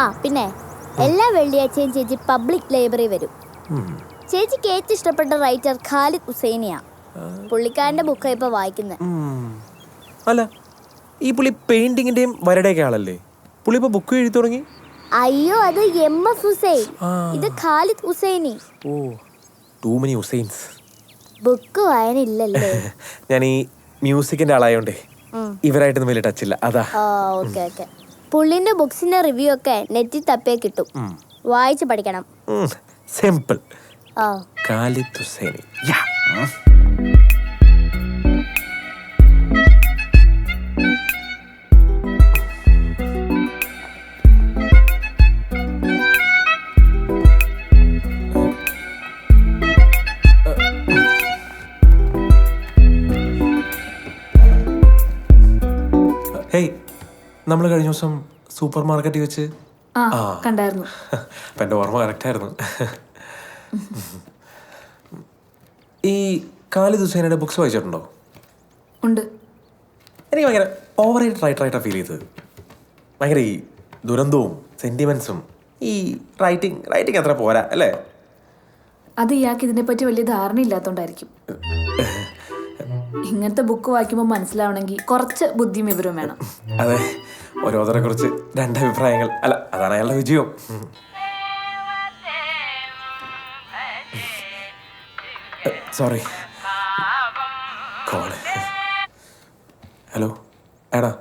ആ പിന്നെ എല്ലാ വെള്ളിയാഴ്ചയും ചേച്ചി പബ്ലിക് ലൈബ്രറി വരും. ചേച്ചിക്ക് ഏറ്റവും ഇഷ്ടപ്പെട്ട റൈറ്റർ ഖാലിദ് ഹുസൈനിയാ. പുള്ളിക്കാരന്റെ ബുക്കാ ഇപ്പൊ വായിക്കുന്നത്. അല്ല, ഈ പുള്ളി പെയിന്റിങ്ങിന്റെയും വരയുടെയൊക്കെ ആളല്ലേ? പുള്ളി ഇപ്പൊ ബുക്ക് എഴുതി തുടങ്ങി? അയ്യോ, അത് എം.എഫ്. ഹുസൈൻ. ഇത് ഖാലിദ് ഹുസൈനി. ഓ, ടൂ മെനി ഹുസൈൻസ്. ബുക്ക് വായനയില്ലല്ലേ? ഞാൻ ഈ മ്യൂസിക്കിന്റെ ആളായോണ്ടേ ഇവരായിട്ടൊന്നും വലിയ ടച്ചില്ല, അതാ. ഓക്കെ. പുള്ളിന്റെ ബുക്സിന്റെ റിവ്യൂ ഒക്കെ നെറ്റിൽ തപ്പിയാ കിട്ടും. വായിച്ച് പഠിക്കണം. സിമ്പിൾ. ഖാലിദ് ഹുസൈനി. ഹേയ്, നമ്മൾ കഴിഞ്ഞ ദിവസം സൂപ്പർ മാർക്കറ്റിൽ വെച്ച് കണ്ടായിരുന്നു. അപ്പം എൻ്റെ ഓർമ്മ കറക്റ്റായിരുന്നു. ഈ ഖാലിദ് ഹുസൈനയുടെ ബുക്സ് വായിച്ചിട്ടുണ്ടോ? ഉണ്ട്. എനിക്ക് ഭയങ്കര ഓവർ റൈറ്ററായിട്ടാണ് ഫീൽ ചെയ്തത്. ഭയങ്കര ഈ ദുരന്തവും സെൻറ്റിമെൻസും ഈ റൈറ്റിംഗ് അത്ര പോരാ അല്ലേ? അത് ഇയാൾക്ക് ഇതിനെപ്പറ്റി വലിയ ധാരണ ഇല്ലാത്തതുകൊണ്ടായിരിക്കും. ഇങ്ങനത്തെ ബുക്ക് വായിക്കുമ്പോൾ മനസ്സിലാവണമെങ്കിൽ കുറച്ച് ബുദ്ധിയും വിവരവും വേണം. അതെ, ഓരോരുത്തരെ കുറിച്ച് രണ്ടഭിപ്രായങ്ങൾ. അല്ല, അതാണ് അയാളുടെ വിജയം. Sorry, call. ഹലോ എടാ,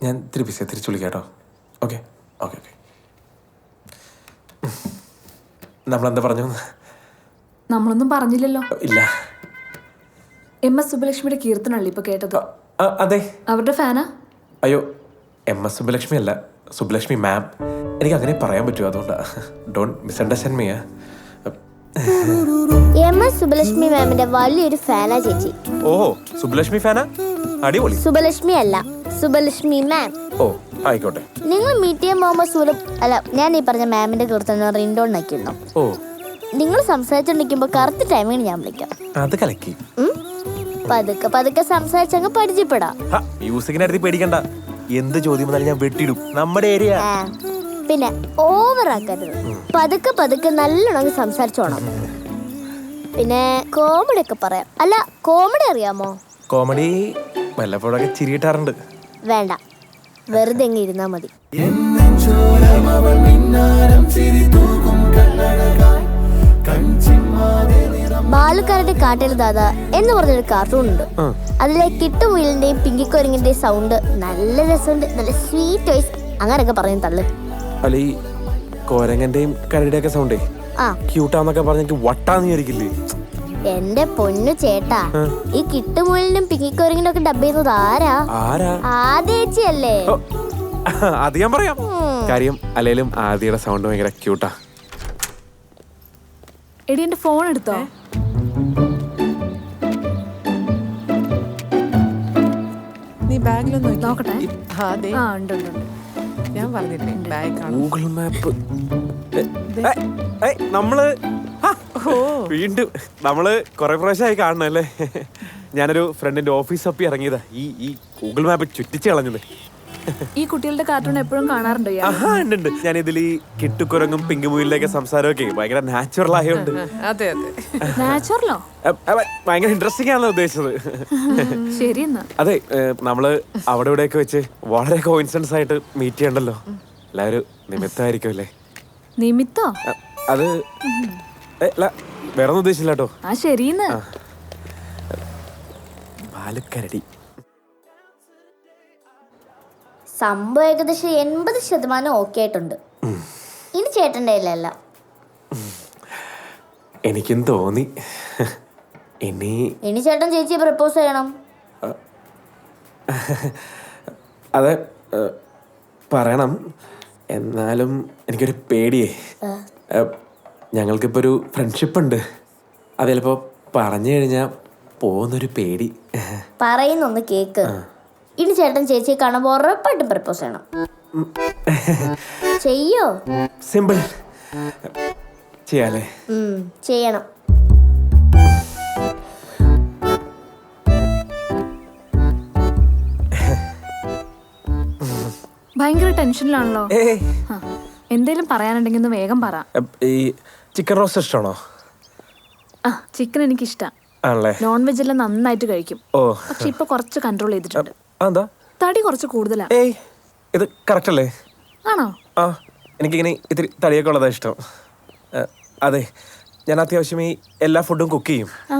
ഞാൻ തിരിച്ചു വിളിക്കാം കേട്ടോ. ഓക്കെ. നമ്മളെന്താ പറഞ്ഞു? നമ്മളൊന്നും പറഞ്ഞില്ലല്ലോ. ഇല്ല. എം.എസ്. സുബ്ബലക്ഷ്മിയുടെ കീർത്തനല്ലേ ഇപ്പൊ കേട്ടത്? അതെ. അവരുടെ ഫാനാ? അയ്യോ, എം.എസ്. സുബ്ബലക്ഷ്മി അല്ല, സുബ്ബലക്ഷ്മി മാം. എനിക്ക് അങ്ങനെ പറയാൻ പറ്റുമോ? അതുകൊണ്ടാ. Don't misunderstand me. M S. Subbalakshmi മാമിന്റെ വലിയൊരു ഫാനാ ചേച്ചി. ഓഹോ, സുബ്ബലക്ഷ്മി ഫാനാ? അടിപൊളി. സുബ്ബലക്ഷ്മി അല്ല, സുബ്ബലക്ഷ്മി മാം. ഓ, ആയിക്കോട്ടെ. നിങ്ങൾ മീറ്റ് ചെയ്യാൻ പോകുമ്പോ ഞാൻ ഈ പറഞ്ഞ മാമിന്റെ കീർത്തനം റിൻഡോൺ ആക്കിയിരുന്നു. ഓ, നിങ്ങൾ സംസാരിച്ചോണ്ടിരിക്കുമ്പോ കറക്റ്റ് ടൈമിന് ഞാൻ വിളിക്കാം. അത് കലക്കി. പതുക്കെ സംസാരിച്ചങ്ങ് പരിചയപ്പെടാം. മ്യൂസിക്കിനടുത്ത് പേടിക്കണ്ട. എന്ത് ചോദ്യം വന്നാലും ഞാൻ വെട്ടിയിടും. നമ്മുടെ ഏരിയ. പിന്നെ ഓവർ ആക്കരുത്. പതുക്കെ നല്ലോണം സംസാരിച്ചോണം. പിന്നെ കോമഡി ഒക്കെ പറയാം. അല്ല, കോമഡി അറിയാമോ? കോമഡി വല്ലപ്പോഴൊക്കെ ചിരിയിട്ടാറുണ്ട്. വേണ്ട, വെറുതെ എങ്ങ് ഇരുന്നാ മതി. ബാലുക്കാരുടെ കാട്ടിൽ ദാദ എന്ന് പറഞ്ഞൊരു കാർട്ടൂൺ ഉണ്ട്. അതിലെ കിട്ടുമുയലിന്റെയും പിങ്കിക്കൊരങ്ങിന്റെയും സൗണ്ട് നല്ല രസമുണ്ട്. നല്ല സ്വീറ്റ് വോയിസ്. അങ്ങനൊക്കെ പറയും തള്ളു. അല്ല, ഈ കോരങ്ങന്റെയും കരടിയുടെ ഒക്കെ സൗണ്ടേ ക്യൂട്ടാന്നൊക്കെ പറഞ്ഞെനിക്ക് വട്ടാന്ന് വിചാരിക്കില്ലേ? എന്റെ പൊന്നു ചേട്ടാ, ഈ കിട്ടുമുയലിനും പിങ്കിക്കൊരങ്ങിനും ഒക്കെ ഡബ് ചെയ്യുന്നത് ആരാ? ആദ്യേച്ചിയല്ലേ? അത് ഞാൻ പറയാം. കാര്യം അല്ലേലും ആദ്യയുടെ സൗണ്ട് ഭയങ്കര ക്യൂട്ടാ. എടി, എന്റെ ഫോൺ എടുത്തോ? നീ ബാഗിലൊന്നും നോക്കട്ടെ. ഉണ്ട്. ഞാൻ പറഞ്ഞില്ലേ ബാഗ്. Google map. വീണ്ടും നമ്മള് കൊറേ പ്രാവശ്യമായി കാണണല്ലേ. ഞാനൊരു ഫ്രണ്ടിന്റെ ഓഫീസ് തപ്പി ഇറങ്ങിയതാ. ഈ ഗൂഗിൾ മാപ്പ് ചുറ്റിച്ച് കളഞ്ഞത്. ഈ കുട്ടികളുടെ കാർട്ടൂൺ എപ്പോഴും കാണാറുണ്ടോ? ഉണ്ട്. ഞാൻ ഇതിൽ ഈ കിട്ടുക്കുരങ്ങും പിങ്കുമുയിലൊക്കെ സംസാരമൊക്കെ ഭയങ്കര നാച്ചുറൽ ആയതുകൊണ്ട്. അതെ. നാച്ചുറലോ? ഭയങ്കര ഇൻട്രസ്റ്റിംഗ് ആണല്ലോ ഉദ്ദേശിച്ചത്. ശരി. അതെ, നമ്മള് അവിടെ ഇവിടെയൊക്കെ വെച്ച് വളരെ കോയിൻസിഡൻസ് ആയിട്ട് മീറ്റ് ചെയ്യണ്ടല്ലോ. എല്ലാവരും നിമിത്തമായിരിക്കും അല്ലേ? നിമിത്തോ? അത് വേറെ ഒന്നും ഉദ്ദേശിച്ചില്ല കേട്ടോ. ശരിന്ന്. ബാലുക്കരടി സംഭവം ഏകദേശം 80% ഓക്കെ ആയിട്ടുണ്ട്. ഇനി ചേട്ടൻ്റെ അല്ല. എനിക്കും തോന്നി. ഇനി ചേട്ടൻ ചേച്ചിയെ പ്രപ്പോസ് ചെയ്യണം. അതെ, പറയണം. എന്നാലും എനിക്കൊരു പേടിയേ. ഞങ്ങൾക്കിപ്പോൾ ഒരു ഫ്രണ്ട്ഷിപ്പ് ഉണ്ട്. അത് ചിലപ്പോൾ പറഞ്ഞു കഴിഞ്ഞാൽ പോകുന്നൊരു പേടി. പറയുന്നൊന്ന് കേക്ക്. ഇനി ചേട്ടൻ ചേച്ചിയെ കാണുമ്പോൾ ഉറപ്പായിട്ടും പ്രപ്പോസ് ചെയ്യണം. ചെയ്യോ? സിമ്പിൾ. ചെയ്യാലേ? ചെയ്യണം. ഭയങ്കര ടെൻഷനിലാണല്ലോ. ഏയ് ആ, എന്തേലും പറയാനുണ്ടെങ്കിൽ ഒന്ന് വേഗം പറ. ഈ ചിക്കൻ റോസ്റ്റ് ഇഷ്ടമാണോ? ആ, ചിക്കൻ എനിക്കിഷ്ടാ. ആണല്ലേ? നോൺ വെജ് എല്ലാം നന്നായിട്ട് കഴിക്കും. ഓ പക്ഷെ ഇപ്പൊ കുറച്ച് കൺട്രോൾ ചെയ്തിട്ടുണ്ട്. എന്താ? തടി കുറച്ച് കൂടുതലാ. ഏയ് ഇത് കറക്റ്റ് അല്ലേ? ആണോ? ആ എനിക്കിങ്ങനെ ഇത്തിരി തടിയൊക്കെ ഉള്ളതാണ് ഇഷ്ടം. അതെ, ഞാൻ അത്യാവശ്യം ഈ എല്ലാ ഫുഡും കുക്ക് ചെയ്യും. ആ,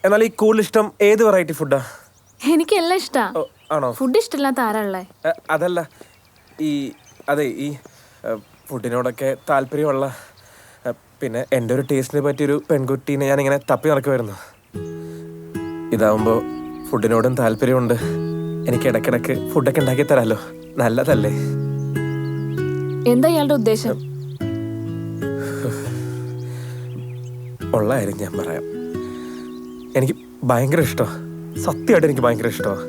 എന്നാൽ ഈ കൂടുതൽ ഇഷ്ടം ഏത് വെറൈറ്റി ഫുഡാ? എനിക്ക് എല്ലാം ഇഷ്ടാ. ആണോ? ഫുഡ് ഇഷ്ടമില്ലാത്ത ആരാ ഉള്ളേ? അതല്ല, അതെ ഈ ഫുഡിനോടൊക്കെ താല്പര്യമുള്ള പിന്നെ എൻ്റെ ഒരു ടേസ്റ്റിനെ പറ്റിയൊരു പെൺകുട്ടീനെ ഞാനിങ്ങനെ തപ്പി നടക്കുമായിരുന്നു. ഇതാവുമ്പോൾ ഫുഡിനോടും താല്പര്യമുണ്ട്. എനിക്ക് ഇടയ്ക്കിടയ്ക്ക് ഫുഡൊക്കെ ഉണ്ടാക്കി തരാമല്ലോ. നല്ലതല്ലേ? എന്താ ഇയാളുടെ ഉദ്ദേശം? ഉള്ള കാര്യം ഞാൻ പറയാം. എനിക്ക് ഭയങ്കര ഇഷ്ടമാണ്, സത്യമായിട്ട് എനിക്ക് ഭയങ്കര ഇഷ്ടമാണ്.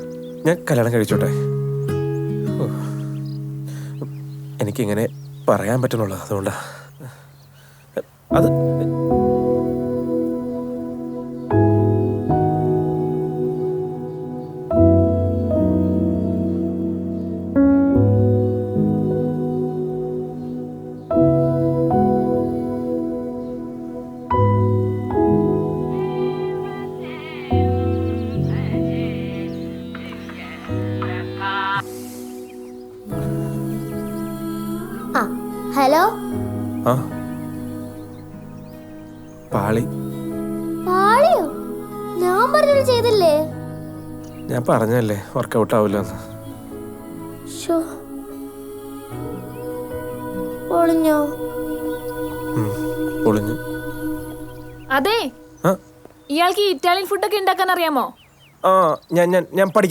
ഞാൻ കല്യാണം കഴിച്ചോട്ടെ? എനിക്കിങ്ങനെ പറയാൻ പറ്റുന്നുള്ളൂ, അതുകൊണ്ടാ. അത് ആ ഹലോ. ആ പാളി. പാളിയോ? ഞാൻ പറഞ്ഞത് ചെയ്തില്ലേ? ഞാൻ പറഞ്ഞല്ലേ വർക്കൗട്ട് ആവില്ലെന്ന്. ശോ, പൊളിഞ്ഞോ? പൊളിഞ്ഞു. അതെ, ആ ഇയാൾക്ക് ഈ ഇറ്റാലിയൻ ഫുഡൊക്കെ ഉണ്ടാക്കാൻ അറിയാമോ? ആ ഞാൻ ഞാൻ ഞാൻ പഠിക്കാം.